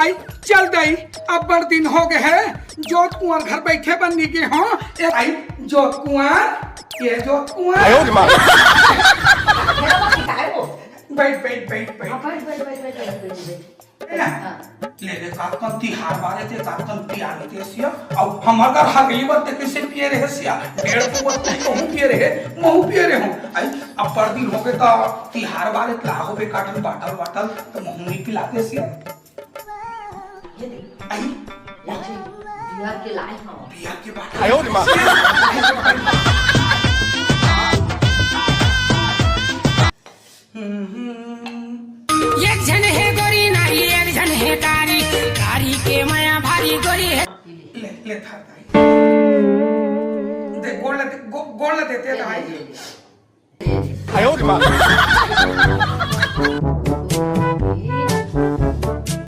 आई चल दई अब बड़ दिन हो गए है जोत कुंवर घर बैठे बनी के हो आई जोत कुंवर ये जोत कुंवर बैठ बैठ बैठ बैठ ले रे काकन तिहार बारे ते काकन पियारे ते सिया अब हमर घर हगली बत्ते कैसे पिए रहे सिया डेढ़ को बत्ते कहूं पिए रहे महू पिए रहे हो आई अब बड़ दिन हो गए तो तिहार बारे ला होबे काटन बाटल बाटल तो महू नहीं पिलाते सिया ये देख आई बिया के लाई हां बिया के बाटल आयो रे मां एक जन है गोरी नारी एक जन है कारी कारी के माया भारी गोरी है ले ले था दे गोल देते भाई आयो रे मां